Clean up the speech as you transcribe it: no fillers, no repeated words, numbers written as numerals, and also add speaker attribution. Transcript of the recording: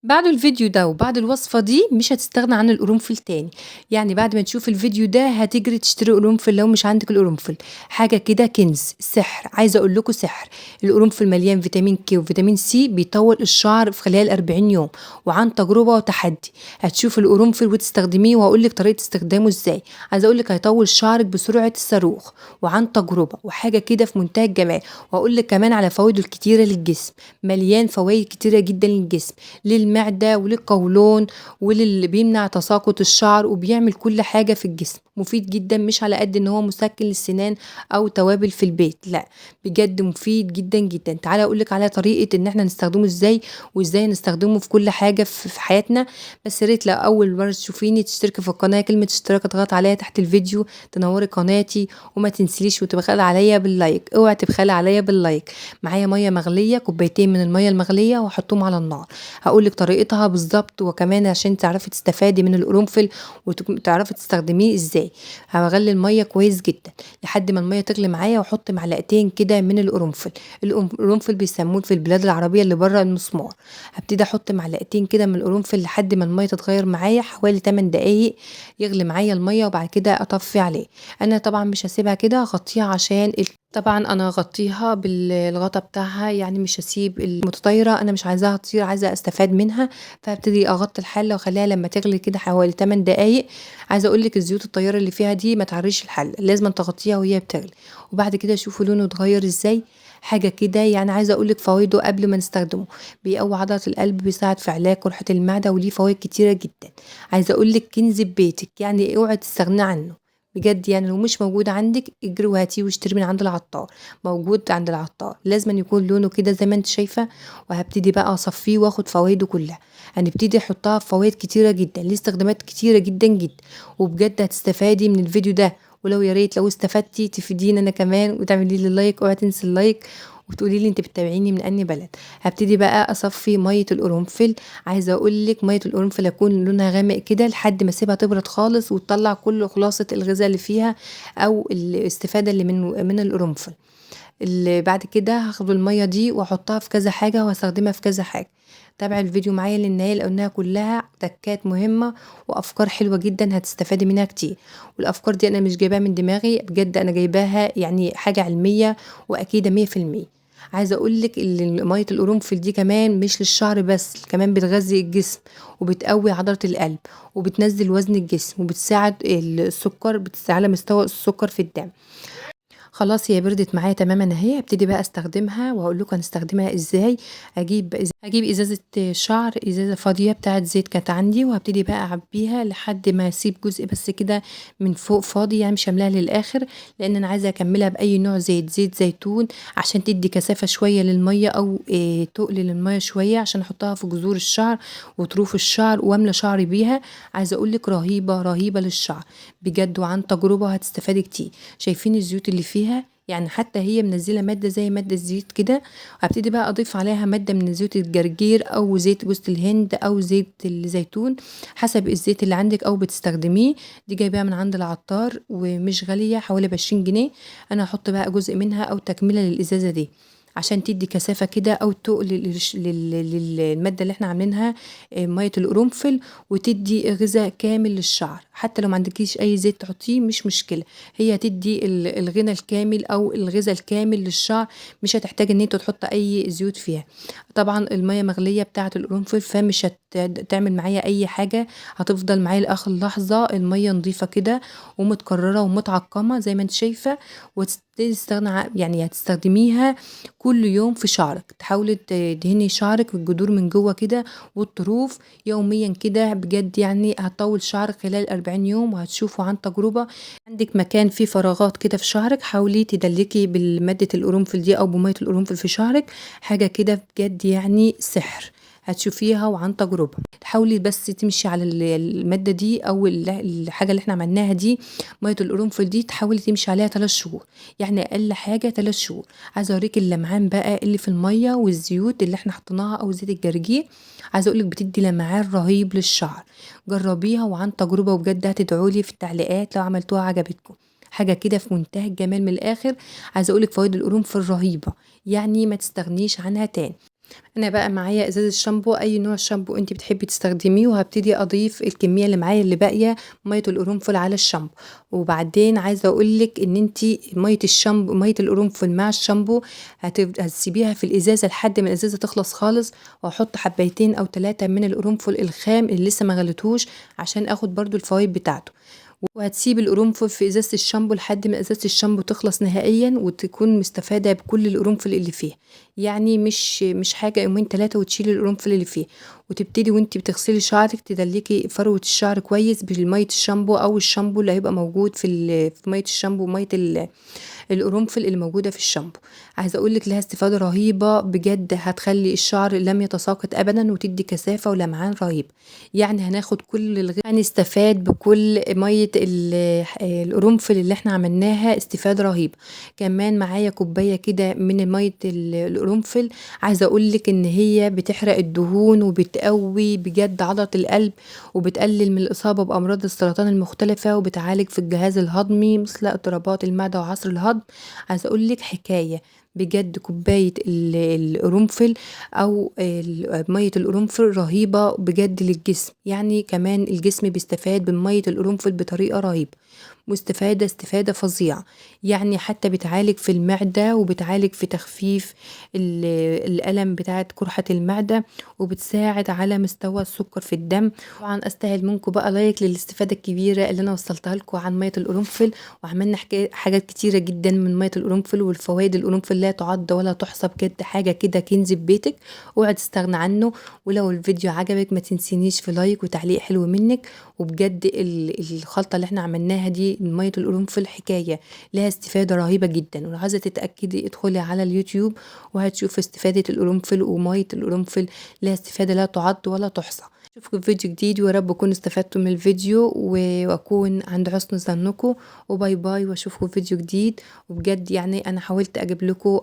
Speaker 1: بعد الفيديو ده وبعد الوصفة دي مش هتستغنى عن القرنفل تاني، يعني بعد ما تشوف الفيديو ده هتجري تشتري قرنفل لو مش عندك القرنفل، حاجة كده كنز، سحر، عايزة أقول لكم سحر. القرنفل مليان فيتامين ك وفيتامين سي بيطول الشعر في خلال 40 يوم، وعن تجربة وتحدي هتشوف القرنفل وتستخدميه وهقول لك طريقة استخدامه ازاي. عايزة أقول لك هيطول شعرك بسرعة الصاروخ، وعن تجربة وحاجة كده في منتهى الجمال. وهقول لك كمان على فوائده الكتيرة للجسم، مليان فوائد كتيرة جدا للجسم، للمعدة وللقولون وللي بيمنع تساقط الشعر، وبيعمل كل حاجة في الجسم، مفيد جدا، مش على قد ان هو مسكن للسنان او توابل في البيت، لا بجد مفيد جدا جدا. تعالى اقولك على طريقة ان احنا نستخدمه ازاي، وازاي نستخدمه في كل حاجة في حياتنا. بس يا ريت لو اول مرة تشوفيني تشتركي في القناة، كلمة اشتراك اضغط عليها تحت الفيديو تنوري قناتي، وما تنسليش وتبخلي عليا باللايك، اوعي تبخلي عليا باللايك. معايا مية مغلية، كوبايتين من المية المغلية واحطهم على النار. هاقول لِك طريقتها بالضبط، وكمان عشان تعرفي تستفادي من القرنفل تعرفي تستخدميه إزاي. هاغلي المَيّة كويس جدًا لحد ما المَيّة تغلي معايا، واحط معلقتين كده من القرنفل. القرنفل بيسموه في البلاد العربية اللي برّه المسمار. هابتدي احط معلقتين كده من القرنفل لحد ما المَيّة تتغير معايا حوالي 8 دقايق، يغلي معايا المَيّة وبعد كده أطفّي عليه. أنا طبعًا مش هاسيبها كده، هاغطّيها عشان طبعًا أنا هاغطّيها الغطا بتاعها، يعني مش هاسيب المتطايرة، أنا مش عايزاها تطير، عايزة أستفاد منها، فهابتدي أغطّي الحلة واخلّيها لمّا تغلي كده حوالي 8 دقايق. عايزة أقول لِك الزيوت الطيارة اللي فيها دي ما تعرّيش الحلة، لازمًا تغطّيها وهي بتغلي. وبعد كده شوفوا لونه اتغيّر إزاي، حاجة كده يعني. عايزة أقول لِك فوايده قبل ما نستخدمه، بيقوّي عضلة القلب، بيساعد في علاج قرحة المعدة، وليه فوايد كتيرة جدًا. عايزة أقول لِك كنز ببيتِك، يعني اوعي تستغني عنه. بجد يعني لو مش موجود عندِك اجري وهاتيه واشتريه من عند العطار، موجود عند العطار، لازمًا يكون لونه كده زي ما أنتِ شايفة. وهابتدي بقى أصفّيه وآخد فوايده كلها. هنبتدي نحطها في فوايد كتيرة جدًا، ليه استخدامات كتيرة جدًا، جدًا. وبجد هتستفادي من الفيديو ده، ولو يا ريت لو استفدتِ تفيديني أنا كمان وتعملي لي لايك، اوعي تنسي اللايك، وتقولي لي أنتِ بتتابعيني من أنهي بلد. هابتدي بقى أصفّي مَيّة القرنفل. عايزة أقول لِك مَيّة القرنفل هيكون لونها غامق كده لحد ما أسيبها تبرد خالص وتطلّع كل خلاصة الغذا اللي فيها، أو الاستفادة اللي من القرنفل. بعد كده هاخد المَيّة دي واحطها في كذا حاجة وهاستخدمها في كذا حاجة. تابعي الفيديو معايا للنهاية لأنها كلها تكات مهمة وأفكار حلوة جدًا هتستفادي منها كتير. والأفكار دي أنا مش جايباها من دماغي، بجد أنا جايباها يعني حاجة علمية وأكيدة 100%. عايزة أقول لِك مَيّة القرنفل دي كمان مش للشعر بس، كمان بتغذي الجسم، وبتقوي عضلة القلب، وبتنزل وزن الجسم، وبتساعد على مستوى السكر في الدم. خلاص هي بردت معايا تمامًا أهي، هابتدي بقى أستخدمها وهاقول لكم هنستخدمها إزاي. هاجيب إزازة شعر، إزازة فاضية بتاعة زيت كانت عندي، وهابتدي بقى أعبيها لحد ما أسيب جزء بس كده من فوق فاضي، يعني مش هاملاها للآخر، لأن أنا عايزة أكملها بأي نوع زيت، زيت زيتون عشان تدّي كثافة شوية للمَيّة، أو تُقل للمَيّة شوية عشان أحطها في جذور الشعر وطروف الشعر وأملى شعري بيها. عايزة أقول لِك رهيبة، رهيبة للشعر بجد، وعن تجربة هتستفادي كتير. شايفين الزيوت اللي فيها؟ يعني حتى هي منزّلة مادة زي مادة الزيت كده. وهابتدي بقى أضيف عليها مادة من زيت الجرجير أو زيت جوز الهند أو زيت الزيتون، حسب الزيت اللي عندِك أو بتستخدميه. دي جايباها من عند العطار ومش غالية، حوالي ب20 جنيه. أنا هاحط بقى جزء منها أو تكملة للإزازة دي، عشان تدّي كثافة كده أو تُقل للمادة اللي إحنا عاملينها، مَيّة القرنفل، وتدّي غذا كامل للشعر. حتى لو ما عندكيش أي زيت تحطيه مش مشكلة، هي هتدّي الغنى الكامل أو الغذا الكامل للشعر، مش هتحتاجي إن أنتِ تحطّي أي زيوت فيها. طبعًا المَيّة مغلية بتاعة القرنفل، فمش تعمل معايا أي حاجة، هتفضل معايا لآخر لحظة المَيّة نضيفة كده ومتكررة ومتعقمة زي ما أنتِ شايفة. تستغنى يعني هتستخدميها كل يوم في شعرك، تحاولي تدهني شعرك والجذور من جوّه كده والطروف يوميًا كده، بجد يعني هتطوّل شعرك خلال 40 يوم وهتشوفوا عن تجربة. عندِك مكان فيه فراغات كده في شعرك، حاولي تدلّكي بالمادة القرنفل دي أو بمَيّة القرنفل في شعرك، حاجة كده بجد يعني سحر، هتشوفيها وعن تجربة. حاولي بس تمشي على المادة دي أو الحاجة اللي إحنا عملناها دي، مَيّة القرنفل دي تحاولي تمشي عليها 3 شهور، يعني أقل حاجة 3 شهور. عايزة أوريكِ اللمعان بقى اللي في المَيّة والزيوت اللي إحنا حطيناها أو زيت الجرجير. عايزة أقول لِك بتدّي لمعان رهيب للشعر، جرّبيها وعن تجربة، وبجد هتدعوا لي في التعليقات لو عملتوها عجبتكم. حاجة كده في منتهى الجمال من الآخر. عايزة أقول لِك فوايد القرنفل رهيبة، يعني ما تستغنيش عنها تاني. أنا بقى معايا إزازة شامبو، أي نوع شامبو أنتِ بتحبي تستخدميه، وهابتدي أضيف الكمية اللي معايا اللي باقية مَيّة القرنفل على الشامبو، وبعدين عايزة أقول لِك إن أنتِ مَيّة القرنفل مع الشامبو هتسيبيها في الإزازة لحد ما الإزازة تخلص خالص، وهاحط حبايتين أو 3 من القرنفل الخام اللي لسه ما غليتهوش عشان آخد برضه الفوايد بتاعته. وهتسيبي القرنفل في إزازة الشامبو لحد ما إزازة الشامبو تخلص نهائيًا، وتكون مستفادة بكل القرنفل اللي فيها، يعني مش حاجة يومين 3 وتشيلي القرنفل اللي فيها، وتبتدي وأنتِ بتغسلي شعرِك تدلكي فروة الشعر كويس بمَيّة الشامبو أو الشامبو اللي هيبقى موجود في مَيّة الشامبو ومَيّة القرنفل اللي موجودة في الشامبو. عايزة أقول لِك ليها استفادة رهيبة بجد، هتخلّي الشعر لم يتساقط أبدًا وتدّي كثافة ولمعان رهيب، يعني هناخد كل هنستفاد بكل مَيّة القرنفل اللي إحنا عملناها استفادة رهيبة. كمان معايا كوباية كده من مَيّة القرنفل، عايزة أقول لِك إن هي بتحرق الدهون وبتقوي بجد عضلة القلب، وبتقلل من الإصابة بأمراض السرطان المختلفة، وبتعالج في الجهاز الهضمي مثل اضطرابات المعدة وعسر الهضم. عايزة أقول لِك حكاية، بجد كوباية القرنفل أو مَيّة القرنفل رهيبة بجد للجسم، يعني كمان الجسم بيستفاد من مَيّة القرنفل بطريقة رهيبة، مستفادة استفادة فظيعة، يعني حتى بتعالج في المعدة وبتعالج في تخفيف الألم بتاعة قرحة المعدة، وبتساعد على مستوى السكر في الدم. طبعًا أستاهل منكم بقى لايك للاستفادة الكبيرة اللي أنا وصّلتها لكم عن مَيّة القرنفل، وعملنا حاجات كتيرة جدًا من مَيّة القرنفل، والفوايد القرنفل لا تُعَد ولا تُحصى بجد، حاجة كده كنز في بيتِك اوعي تستغنى عنه. ولو الفيديو عجبِك ما تنسينيش في لايك وتعليق حلو منِّك، وبجد الخلطة اللي إحنا عملناها دي من مَيّة القرنفل حكاية، ليها استفادة رهيبة جدًا، ولو عايزة تتأكدي ادخلي على اليوتيوب وهتشوفي استفادة القرنفل ومَيّة القرنفل ليها استفادة لا تُعَد ولا تُحصى. أشوفكم في فيديو جديد، ويا رب تكونوا استفدتوا من الفيديو وأكون عند حسن ظنكم، وباي باي، وأشوفكم في فيديو جديد. وبجد يعني أنا حاولت أجيب لكم